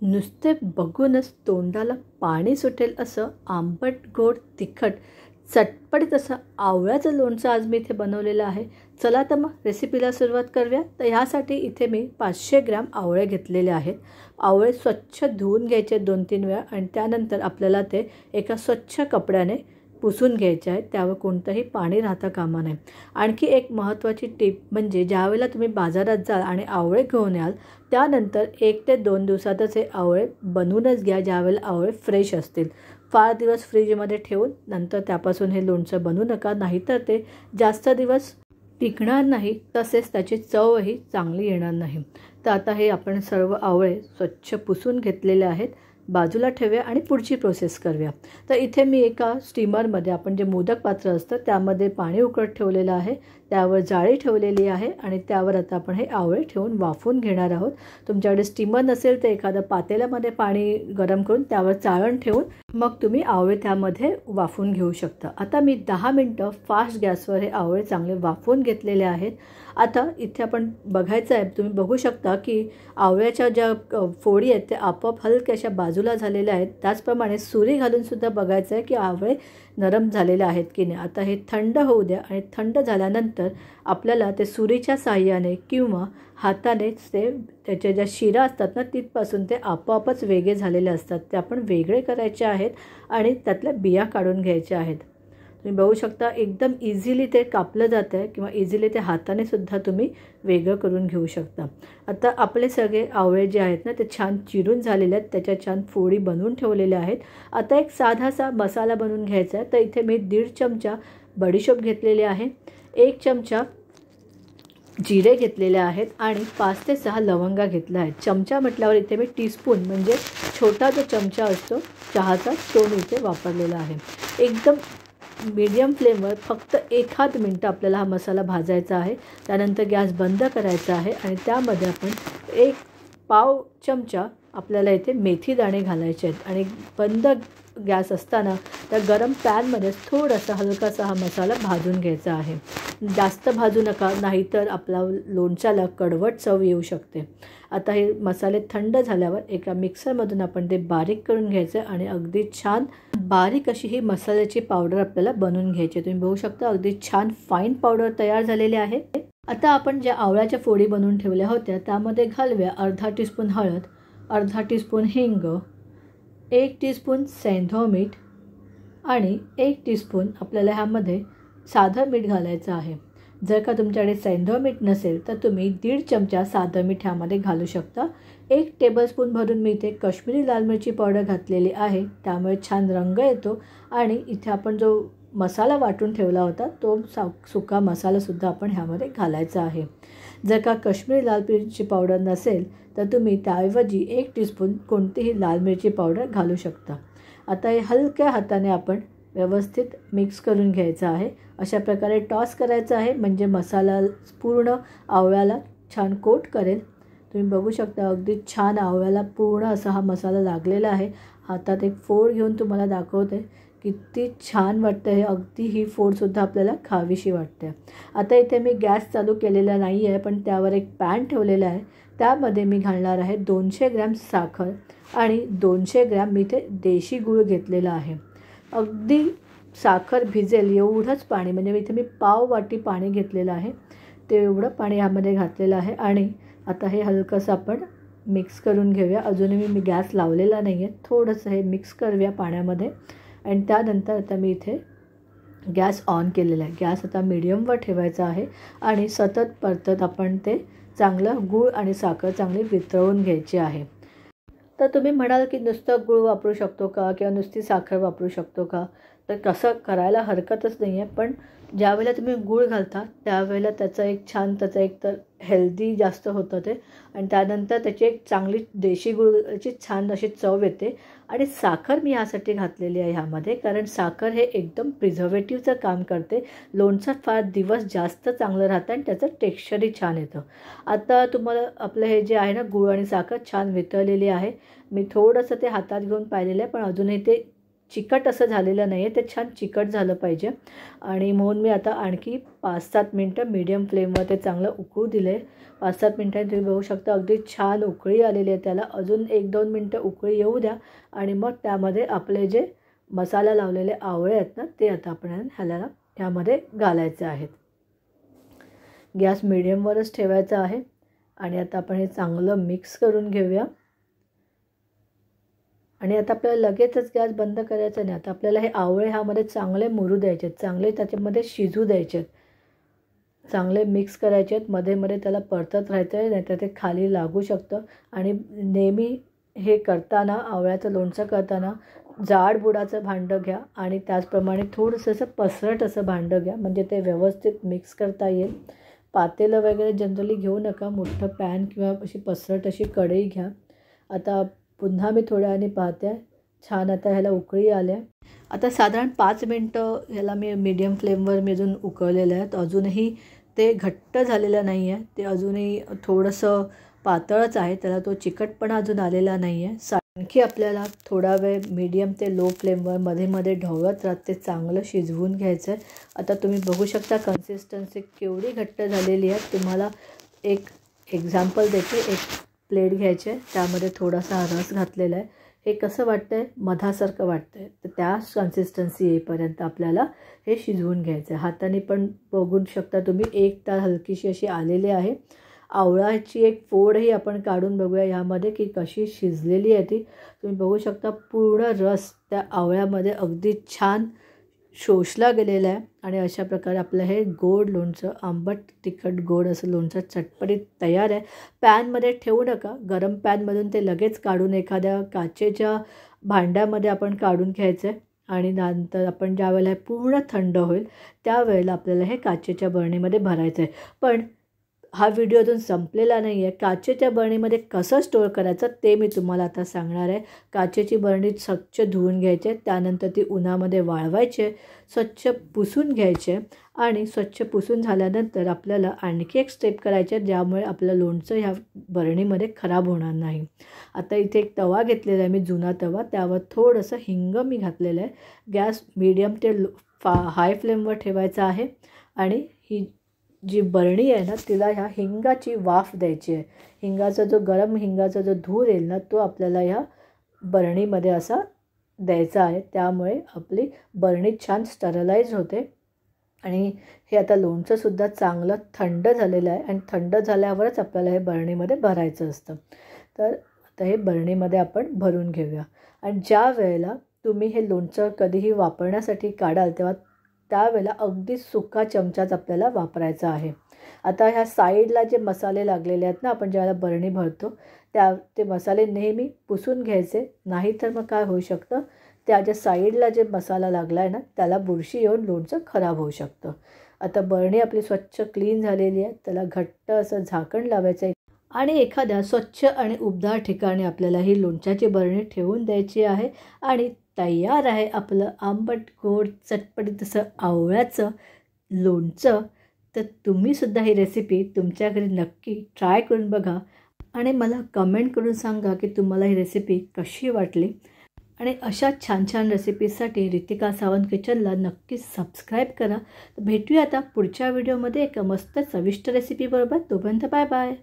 नुसते बघूनच तोंडाला पाणी सुटेल असं आंबट गोड तिखट चटपटीत असं आवळ्याचं लोणचं आज मी इथे बनवलेलं आहे. चला तर मग रेसिपीला सुरुवात करूया. तर ह्यासाठी इथे मी 500 ग्रॅम आवळे घेतलेले आहेत. आवळे स्वच्छ धुवून घ्यायचे 2-3 वेळा आणि त्यानंतर आपल्याला ते एका स्वच्छ कपड्याने पुसून घ्यायचे आहेत. त्यावर कोणतंही पाणी राहता कामा नये. आणखी एक महत्त्वाची टिप म्हणजे ज्यावेळेला तुम्ही बाजारात जाल आणि आवळे घेऊन याल त्यानंतर 1 ते 2 दिवसातच हे आवळे बनवूनच घ्या, ज्यावेळेला आवळे फ्रेश असतील. फार दिवस फ्रीजमध्ये ठेवून नंतर त्यापासून हे लोणचं बनवू नका, नाहीतर ते जास्त दिवस टिकणार नाही, तसेच त्याची चवही चांगली येणार नाही. तर आता हे आपण सर्व आवळे स्वच्छ पुसून घेतलेले आहेत. बाजूला ठेवूया आणि पुढची प्रोसेस करूया. तर इथे मी एका स्टीमरमध्ये आपण जे मोदक पात्र असतं त्यामध्ये पाणी उकळत ठेवलेलं आहे. त्यावर जाळी ठेवलेली आहे आणि त्यावर आता आपण हे आवळे ठेवून वाफवून घेणार आहोत. तुमच्याकडे स्टीमर नसेल तर एखाद्या पातेल्यामध्ये पाणी गरम करून त्यावर चाळण ठेवून मग तुम्ही आवळे त्यामध्ये वाफवून घेऊ शकता. आता मी 10 मिनटं फास्ट गॅसवर हे आवळे चांगले वाफवून घेतलेले आहेत. आता इथे आपण बघायचं आहे, तुम्ही बघू शकता की आवळ्याच्या ज्या फोडी आहेत त्या आपोआप हलक्याशा बाजूला झालेल्या आहेत. त्याचप्रमाणे सुरी घालूनसुद्धा बघायचं आहे की आवळे नरम झालेले आहेत की नाही. आता हे थंड होऊ द्या आणि थंड झाल्यानंतर आपल्याला ते सुरीच्या साहाय्याने किंवा हातानेच ते त्याच्या ज्या शिरा असतात ना तिथपासून ते आपोआपच वेगळे झालेले असतात ते आपण वेगळे करायचे आहेत आणि त्यातल्या बिया काढून घ्यायच्या आहेत. तुम्ही बघू शकता एकदम इझिली ते कापलं जातं आहे किंवा इझिली ते हाताने सुद्धा तुम्ही वेगळं करून घेऊ शकता. आता आपले सगळे आवळे जे आहेत ना ते छान चिरून झालेले आहेत, त्याच्या छान फोडी बनवून ठेवलेल्या आहेत. आता एक साधासा मसाला बनवून घ्यायचा आहे. तर इथे मी 1.5 चमचा बडीशोप घेतलेले आहे, 1 चमचा जिरे घेतलेले आहेत आणि 5 ते 6 लवंगा घेतल्या आहेत. चमचा म्हटल्यावर इथे मी टीस्पून म्हणजे छोटा जो चमचा असतो चहाचा तो मी इथे वापरलेला आहे. एकदम मीडियम फ्लेमवर फक्त 1 मिनटं आपल्याला हा मसाला भाजायचा आहे. त्यानंतर गॅस बंद करायचा आहे आणि त्यामध्ये आपण 1 पाव चमचा आपल्याला इथे मेथी दाणे घालायचे आहेत आणि बंद गॅस असताना त्या गरम पॅनमध्ये थोडासा हलकासा हा मसाला भाजून घ्यायचा आहे. जास्त भाजू नका, नाहीतर आपला लोणच्याला कडवट चव येऊ शकते. आता हे मसाले थंड झाल्यावर एका मिक्सरमधून आपण ते बारीक करून घ्यायचं आणि अगदी छान बारीक अशी ही मसाल्याची पावडर आपल्याला बनवून घ्यायची. तुम्ही बघू शकता अगदी छान फाईन पावडर तयार झालेली आहे. आता आपण ज्या आवळ्याच्या फोडी बनवून ठेवल्या होत्या त्यामध्ये घालूया अर्धा टीस्पून हळद, अर्धा टीस्पून हिंग, 1 टीस्पून सैंधव मीठ आणि 1 टीस्पून आपल्याला ह्यामध्ये साधं मीठ घालायचं आहे. जर का तुमच्याकडे सैंधव मीठ नसेल तर तुम्ही 1.5 चमचा साधं मीठ ह्यामध्ये घालू शकता. 1 टेबलस्पून भरून मी इथे काश्मीरी लाल मिरची पावडर घातलेली आहे, त्यामुळे छान रंग येतो. आणि इथे आपण जो मसाला वाटून ठेवला होता तो सुका मसालासुद्धा आपण ह्यामध्ये घालायचा आहे. जर का काश्मीरी लाल मिरची पावडर नसेल तर तुम्ही त्याऐवजी 1 टीस्पून कोणतीही लाल मिरची पावडर घालू शकता. आता हे हलक्या हाताने आपण व्यवस्थित मिक्स करून घ्यायचं आहे. अशा प्रकारे टॉस करायचं आहे म्हणजे मसाला पूर्ण आवळ्याला छान कोट करेल. तुम्ही बघू शकता अगदी छान आवळ्याला पूर्ण असा हा मसाला लागलेला आहे. हातात एक फोड घेऊन तुम्हाला दाखवते किती छान वाटतं हे. अगदी ही फोडसुद्धा आपल्याला खावीशी वाटते. आता इथे मी गॅस चालू केलेला नाही आहे, पण त्यावर एक पॅन ठेवलेला आहे. त्यामध्ये मी घालणार आहे 200 ग्रॅम साखर आणि 200 ग्रॅम मी इथे देशी गूळ घेतलेला आहे. अगदी साखर भिजेल एवढंच पाणी, म्हणजे इथे मी पाव वाटी पाणी घेतलेलं आहे, ते एवढं पाणी ह्यामध्ये घातलेलं आहे. आणि आता हे हलकंसं आपण मिक्स करून घेऊया. अजूनही मी गॅस लावलेला नाही आहे, थोडंसं हे मिक्स करूया पाण्यामध्ये. आणि त्यानंतर आता मी इथे गॅस ऑन केलेला आहे. गॅस आता मीडियमवर ठेवायचा आहे आणि सतत परतत आपण ते चांगलं गूळ आणि साखर चांगली वितळवून घ्यायची आहे. तर तुम्ही म्हणाल की नुसतं गूळ वापरू शकतो का किंवा नुसती साखर वापरू शकतो का, तर कसं करायला हरकतच नाही आहे. पण ज्यावेळेला तुम्ही गूळ घालता त्यावेळेला त्याचं एक तर हेल्दी जास्त होतं ते, आणि त्यानंतर त्याची एक चांगली देशी गुळाची छान अशी चव येते. आणि साखर मी यासाठी घातलेली आहे ह्यामध्ये, कारण साखर हे एकदम प्रिझर्वेटिव्हचं काम करते. लोणचं फार दिवस जास्त चांगलं राहतं आणि त्याचं टेक्स्चरही छान येतं. आता तुम्हाला आपलं हे जे आहे ना गूळ आणि साखर छान वितळलेली आहे. मी थोडंसं ते हातात घेऊन पाहिलेलं आहे, पण अजूनही ते चिकट असं झालेलं नाही आहे, ते छान चिकट झालं पाहिजे. आणि म्हणून मी आता आणखी 5-7 मिनटं मीडियम फ्लेमवर ते चांगलं उकळू दिलं आहे. 5-7 मिनटांनी तुम्ही बघू शकता अगदी छान उकळी आलेली आहे. त्याला अजून 1-2 मिनटं उकळी येऊ द्या आणि मग त्यामध्ये आपले जे मसाला लावलेले आवळे आहेत ना, ते आता आपण ह्यामध्ये घालायचे आहेत. गॅस मीडियमवरच ठेवायचा आहे आणि आता आपण हे चांगलं मिक्स करून घेऊया. आणि आता आपल्याला लगेचच गॅस बंद करायचा नाही. आता आपल्याला हे आवळे ह्यामध्ये चांगले मुरू द्यायचे आहेत, चांगले त्याच्यामध्ये शिजू द्यायचे आहेत, चांगले मिक्स करायचे आहेत. मध्ये मध्ये त्याला परतत राहायचं आहे, नाहीतर ते खाली लागू शकतं. आणि नेहमी हे करताना, आवळ्याचं लोणचं करताना जाड बुडाचं भांडं घ्या आणि त्याचप्रमाणे थोडंसं असं पसरट असं भांडं घ्या, म्हणजे ते व्यवस्थित मिक्स करता येईल. पातेलं वगैरे जनरली घेऊ नका, मोठं पॅन किंवा अशी पसरट अशी कढई घ्या. आता पुन्हा मी थोड्या वेळाने पाहते, छान आता ह्याला उकळी आल्या. आता साधारण 5 मिनटं ह्याला मी मीडियम फ्लेमवर मी अजून उकळलेलं आहे. अजूनही ते घट्ट झालेलं नाही आहे, ते अजूनही थोडंसं पातळच आहे, त्याला तो चिकटपणा अजून आलेला नाही आहे. आणखी आपल्याला थोडा वेळ मीडियम ते लो फ्लेमवर मध्ये मध्ये ढवळत राहत ते चांगलं शिजवून घ्यायचं आहे. आता तुम्ही बघू शकता कन्सिस्टन्सी केवढी घट्ट झालेली आहे. तुम्हाला एक एक्झाम्पल देते. एक प्लेट घ्यायची आहे, त्यामध्ये थोडासा रस घातलेला आहे. हे कसं वाटतं आहे, मधासारखं वाटतं आहे, तर त्या कन्सिस्टन्सी येईपर्यंत आपल्याला हे शिजवून घ्यायचं आहे. हाताने पण बघू शकता तुम्ही, एक तार हलकीशी अशी आलेली आहे. आवळाची एक फोडही आपण काढून बघूया यामध्ये की कशी शिजलेली आहे ती. तुम्ही बघू शकता पूर्ण रस त्या आवळ्यामध्ये अगदी छान शोषला गेलेला आहे. आणि अशा प्रकारे आपलं हे गोड लोणचं, आंबट तिखट गोड असं लोणचं चटपटीत तयार आहे. पॅनमध्ये ठेवू नका, गरम पॅनमधून ते लगेच काढून एखाद्या काचेच्या भांड्यामध्ये आपण काढून घ्यायचं आहे. आणि नंतर आपण ज्यावेळेला हे पूर्ण थंड होईल त्यावेळेला आपल्याला हे काचेच्या बरणीमध्ये भरायचं आहे. पण हा व्हिडिओ अजून संपलेला नाही आहे. काचेच्या बरणीमध्ये कसं स्टोअर करायचं ते मी तुम्हाला आता सांगणार आहे. काचेची बरणी स्वच्छ धुवून घ्यायची, त्यानंतर ती उन्हामध्ये वाळवायची, स्वच्छ पुसून घ्यायचे. आणि स्वच्छ पुसून झाल्यानंतर आपल्याला आणखी एक स्टेप करायचे, ज्यामुळे आपलं लोणचं ह्या बरणीमध्ये खराब होणार नाही. आता इथे एक तवा घेतलेला आहे मी, जुना तवा, त्यावर थोडंसं हिंग मी घातलेलं आहे. गॅस मीडियम ते हाय फ्लेमवर ठेवायचा आहे. आणि ही जी बरणी आहे ना, तिला ह्या हिंगाची वाफ द्यायची आहे. हिंगाचा जो गरम हिंगाचा जो धूर येईल ना, तो आपल्याला ह्या बरणीमध्ये असा द्यायचा आहे. त्यामुळे आपली बरणी छान स्टरलाइज होते. आणि हे आता लोणचंसुद्धा चांगलं थंड झालेलं आहे आणि थंड झाल्यावरच आपल्याला हे बरणीमध्ये भरायचं असतं. तर आता हे बरणीमध्ये आपण भरून घेऊया. आणि ज्या वेळेला तुम्ही हे लोणचं कधीही वापरण्यासाठी काढाल तेव्हा त्यावेळेला अगदी सुका चमचाच आपल्याला वापरायचा आहे. आता ह्या साईडला जे मसाले लागलेले आहेत ना, आपण ज्यावेळेला बरणी भरतो ते मसाले नेहमी पुसून घ्यायचे, नाहीतर मग काय होऊ शकतं, त्याच्या साईडला जे मसाला लागला आहे ना, त्याला बुरशी येऊन लोणचं खराब होऊ शकतं. आता बरणी आपली स्वच्छ क्लीन झालेली आहे, त्याला घट्ट असं झाकण लावायचं आहे आणि एखाद्या स्वच्छ आणि उबदार ठिकाणी आपल्याला ही लोणच्याची बरणी ठेवून द्यायची आहे. आणि तयार आहे आपलं आंबट गोड चटपटीत असं आवळ्याचं लोणचं. तर तुम्हीसुद्धा ही रेसिपी तुमच्या घरी नक्की ट्राय करून बघा आणि मला कमेंट करून सांगा की तुम्हाला ही रेसिपी कशी वाटली. आणि अशा छान छान रेसिपीजसाठी रितिका सावंत किचनला नक्की सबस्क्राईब करा. भेटूया आता पुढच्या व्हिडिओमध्ये एका मस्त चविष्ट रेसिपीबरोबर. तोपर्यंत बाय बाय.